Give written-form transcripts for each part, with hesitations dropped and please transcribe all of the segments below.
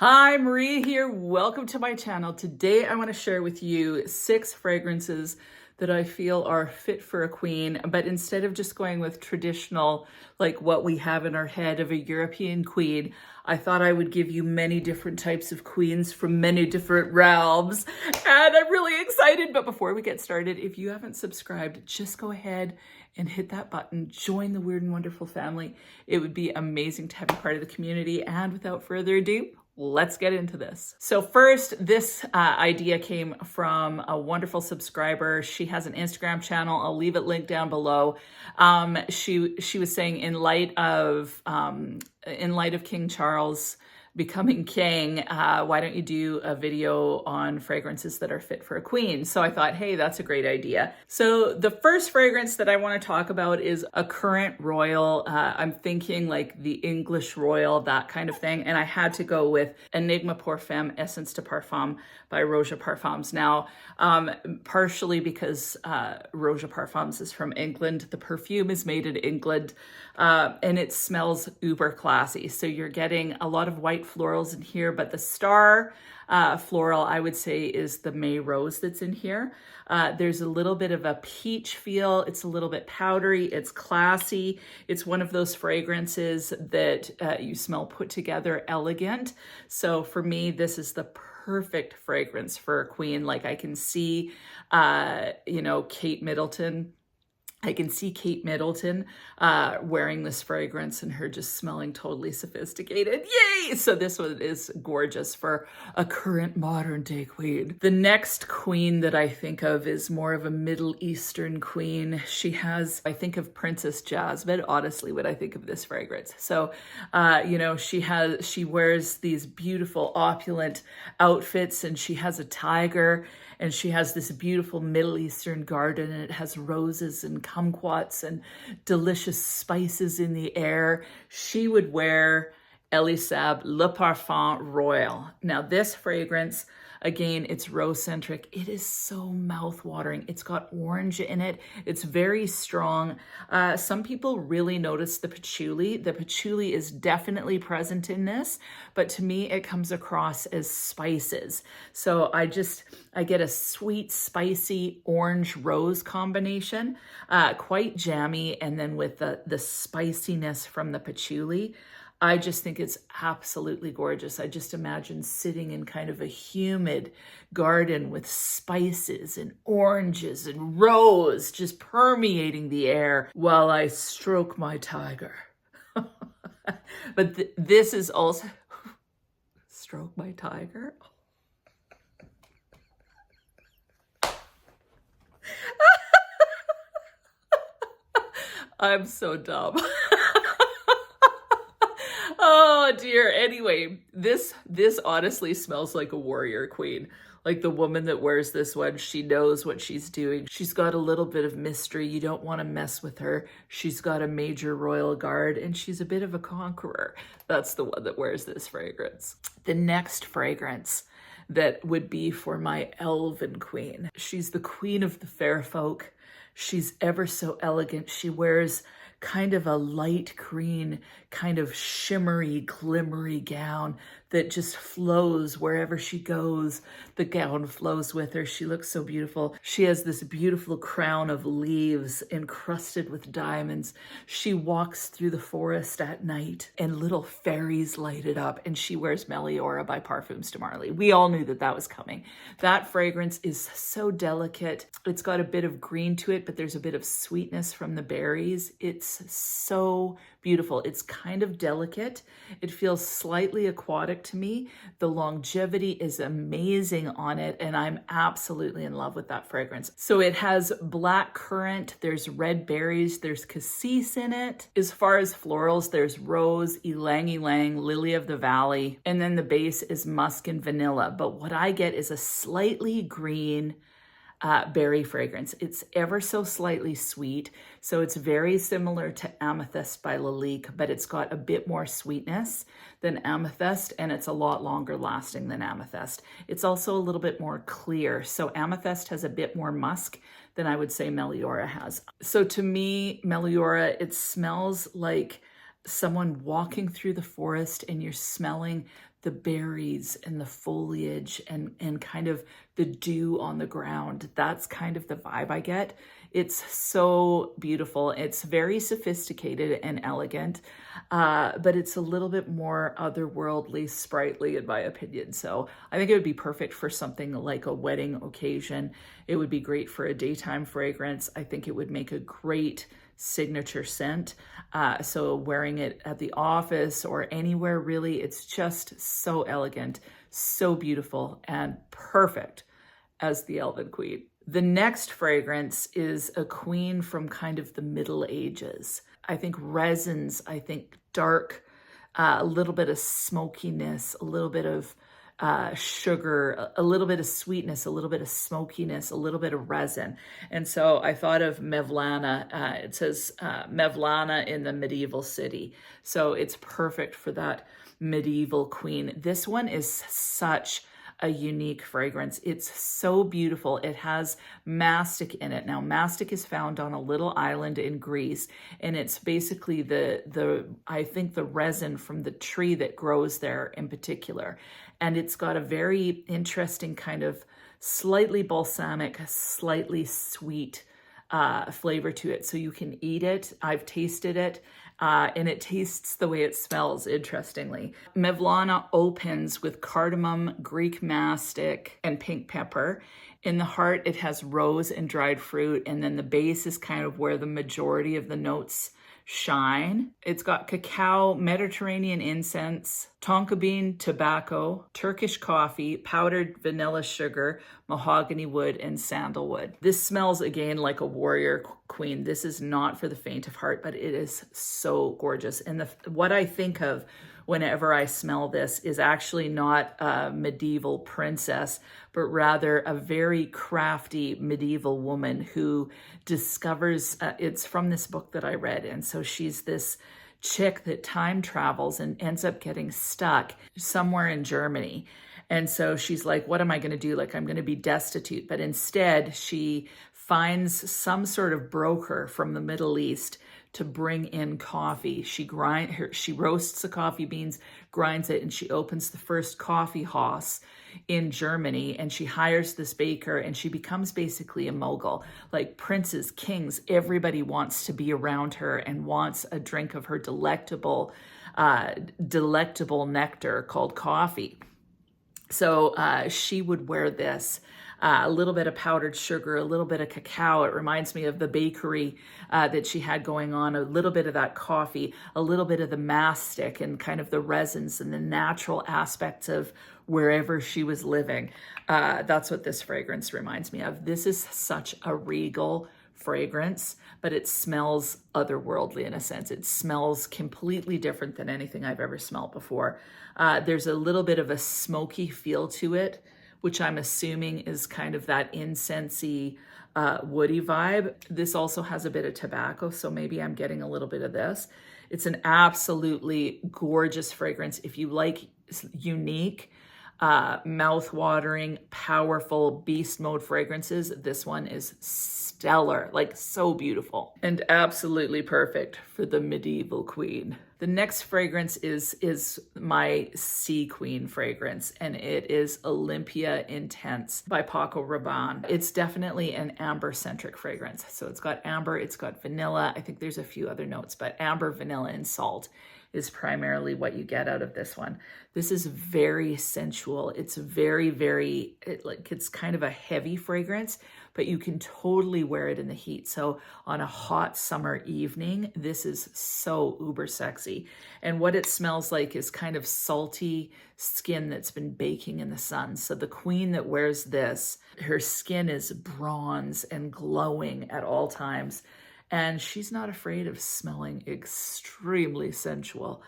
Hi, Maria here. Welcome to my channel. Today I want to share with you 6 fragrances that I feel are fit for a queen, but instead of just going with traditional, like what we have in our head of a European queen, I thought I would give you many different types of queens from many different realms, and I'm really excited. But before we get started, if you haven't subscribed, just go ahead and hit that button, join the Weird and Wonderful family. It would be amazing to have you part of the community, and without further ado, let's get into this. So first, this idea came from a wonderful subscriber. She has an Instagram channel. I'll leave it linked down below. She was saying in light of King Charles becoming king, why don't you do a video on fragrances that are fit for a queen? So I thought, hey, that's a great idea. So the first fragrance that I want to talk about is a current royal. I'm thinking like the English royal, that kind of thing. And I had to go with ENIGMA Parfum Essence de Parfum by ROJA Parfums. Now, partially because ROJA Parfums is from England, the perfume is made in England, and it smells uber classy. So you're getting a lot of white florals in here, but the star floral, I would say, is the May Rose that's in here. There's a little bit of a peach feel. It's a little bit powdery. It's classy. It's one of those fragrances that you smell put together, elegant. So for me, this is the perfect fragrance for a queen. Like I can see, Kate Middleton. I can see Kate Middleton wearing this fragrance and her just smelling totally sophisticated. Yay! So this one is gorgeous for a current modern day queen. The next queen that I think of is more of a Middle Eastern queen. She has, I think of Princess Jasmine, honestly, when I think of this fragrance. So, she wears these beautiful opulent outfits, and she has a tiger, and she has this beautiful Middle Eastern garden, and it has roses and kumquats and delicious spices in the air. She would wear Elie Saab Le Parfum Royal. Now this fragrance, again, it's rose-centric. It is so mouth-watering. It's got orange in it. It's very strong. Some people really notice the patchouli. The patchouli is definitely present in this, but to me, it comes across as spices. So I get a sweet, spicy orange rose combination, quite jammy, and then with the spiciness from the patchouli. I just think it's absolutely gorgeous. I just imagine sitting in kind of a humid garden with spices and oranges and rose just permeating the air while I stroke my tiger. But this is also... Stroke my tiger? I'm so dumb. Oh dear. Anyway, this honestly smells like a warrior queen. Like the woman that wears this one, she knows what she's doing. She's got a little bit of mystery. You don't want to mess with her. She's got a major royal guard, and she's a bit of a conqueror. That's the one that wears this fragrance. The next fragrance that would be for my Elven queen. She's the queen of the fair folk. She's ever so elegant. She wears kind of a light green, kind of shimmery, glimmery gown that just flows wherever she goes. The gown flows with her. She looks so beautiful. She has this beautiful crown of leaves encrusted with diamonds. She walks through the forest at night and little fairies light it up, and she wears MEVLANA by Perfumes de Marly. We all knew that was coming. That fragrance is so delicate. It's got a bit of green to it, but there's a bit of sweetness from the berries. It's so beautiful. It's kind of delicate. It feels slightly aquatic to me. The longevity is amazing on it, and I'm absolutely in love with that fragrance. So it has black currant, there's red berries, there's cassis in it. As far as florals, there's rose, ylang ylang, lily of the valley, and then the base is musk and vanilla. But what I get is a slightly green berry fragrance. It's ever so slightly sweet. So it's very similar to Amethyst by Lalique, but it's got a bit more sweetness than Amethyst, and it's a lot longer lasting than Amethyst. It's also a little bit more clear. So Amethyst has a bit more musk than I would say MEVLANA has. So to me, MEVLANA, it smells like someone walking through the forest, and you're smelling the berries and the foliage and kind of the dew on the ground. That's kind of the vibe I get. It's so beautiful. It's very sophisticated and elegant, but it's a little bit more otherworldly, sprightly in my opinion. So I think it would be perfect for something like a wedding occasion. It would be great for a daytime fragrance. I think it would make a great signature scent. So wearing it at the office or anywhere really, it's just so elegant, so beautiful, and perfect as the Elven Queen. The next fragrance is a queen from kind of the Middle Ages. I think resins, I think dark, a little bit of smokiness, a little bit of sugar, a little bit of sweetness, a little bit of smokiness, a little bit of resin. And so I thought of MEVLANA. It says MEVLANA in the medieval city. So it's perfect for that medieval queen. This one is such a unique fragrance. It's so beautiful. It has mastic in it. Now, mastic is found on a little island in Greece, and it's basically I think the resin from the tree that grows there in particular. And it's got a very interesting kind of slightly balsamic, slightly sweet flavor to it. So you can eat it. I've tasted it. And it tastes the way it smells, interestingly. MEVLANA opens with cardamom, Greek mastic, and pink pepper. In the heart, it has rose and dried fruit, and then the base is kind of where the majority of the notes shine. It's got cacao, Mediterranean incense, tonka bean, tobacco, Turkish coffee, powdered vanilla sugar, mahogany wood, and sandalwood. This smells again like a warrior queen. This is not for the faint of heart, but it is so gorgeous. And what I think of whenever I smell this is actually not a medieval princess, but rather a very crafty medieval woman who discovers, it's from this book that I read. And so she's this chick that time travels and ends up getting stuck somewhere in Germany. And so she's like, what am I going to do? Like, I'm going to be destitute. But instead, she finds some sort of broker from the Middle East to bring in coffee. She roasts the coffee beans, grinds it, and she opens the first coffee house in Germany, and she hires this baker, and she becomes basically a mogul. Like princes, kings, everybody wants to be around her and wants a drink of her delectable nectar called coffee. So she would wear this, a little bit of powdered sugar, a little bit of cacao. It reminds me of the bakery that she had going on, a little bit of that coffee, a little bit of the mastic and kind of the resins and the natural aspects of wherever she was living. That's what this fragrance reminds me of. This is such a regal fragrance, but it smells otherworldly in a sense. It smells completely different than anything I've ever smelled before. There's a little bit of a smoky feel to it, which I'm assuming is kind of that incensey, woody vibe. This also has a bit of tobacco, so maybe I'm getting a little bit of this. It's an absolutely gorgeous fragrance. If you like unique, mouth-watering, powerful beast mode fragrances, this one is stellar, like so beautiful and absolutely perfect for the medieval queen. The next fragrance is my Sea Queen fragrance, and it is OLYMPEA Intense by PACO RABANNE. It's definitely an amber-centric fragrance. So it's got amber, it's got vanilla. I think there's a few other notes, but amber, vanilla, and salt is primarily what you get out of this one. This is very sensual. It's very, it's kind of a heavy fragrance, but you can totally wear it in the heat. So on a hot summer evening, this is so uber sexy. And what it smells like is kind of salty skin that's been baking in the sun. So the queen that wears this, her skin is bronze and glowing at all times. And she's not afraid of smelling extremely sensual.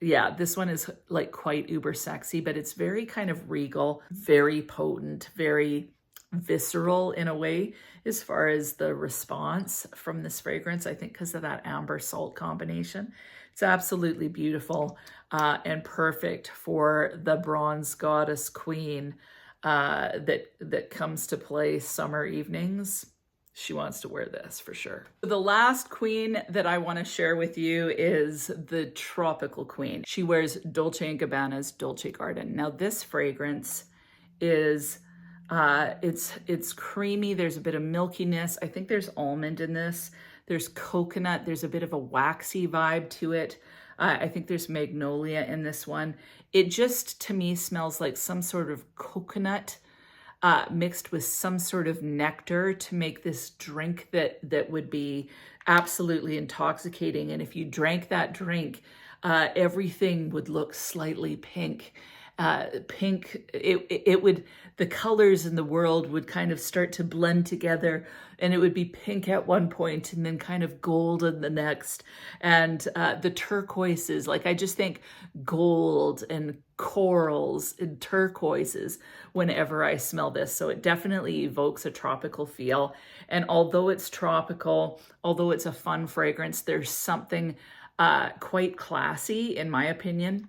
Yeah, this one is like quite uber sexy, but it's very kind of regal, very potent, very visceral in a way as far as the response from this fragrance, I think because of that amber salt combination. It's absolutely beautiful and perfect for the bronze goddess queen that comes to play summer evenings. she wants to wear this for sure. The last queen that I want to share with you is the tropical queen. She wears Dolce & Gabbana's Dolce Garden. Now this fragrance is, it's creamy. There's a bit of milkiness. I think there's almond in this. There's coconut. There's a bit of a waxy vibe to it. I think there's magnolia in this one. It just, to me, smells like some sort of coconut mixed with some sort of nectar to make this drink that would be absolutely intoxicating. And if you drank that drink, everything would look slightly pink. It would, the colors in the world would kind of start to blend together, and it would be pink at one point and then kind of golden the next. And the turquoises, like I just think gold and corals and turquoises whenever I smell this. So it definitely evokes a tropical feel. And although it's tropical, although it's a fun fragrance, there's something quite classy, in my opinion,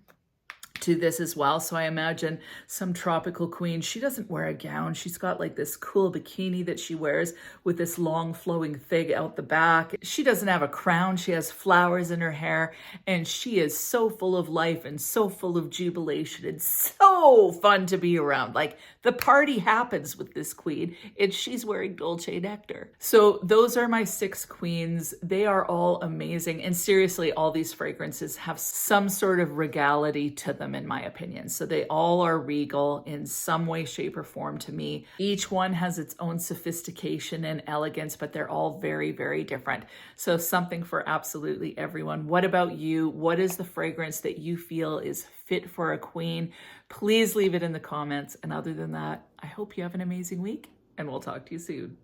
to this as well. So I imagine some tropical queen, she doesn't wear a gown. She's got like this cool bikini that she wears with this long flowing thing out the back. She doesn't have a crown. She has flowers in her hair, and she is so full of life and so full of jubilation. It's so fun to be around. Like the party happens with this queen, and she's wearing Dolce Nectar. So those are my 6 queens. They are all amazing. And seriously, all these fragrances have some sort of regality to them, in my opinion. So they all are regal in some way, shape, or form to me. Each one has its own sophistication and elegance, but they're all very, very different. So something for absolutely everyone. What about you? What is the fragrance that you feel is fit for a queen? Please leave it in the comments. And other than that, I hope you have an amazing week, and we'll talk to you soon.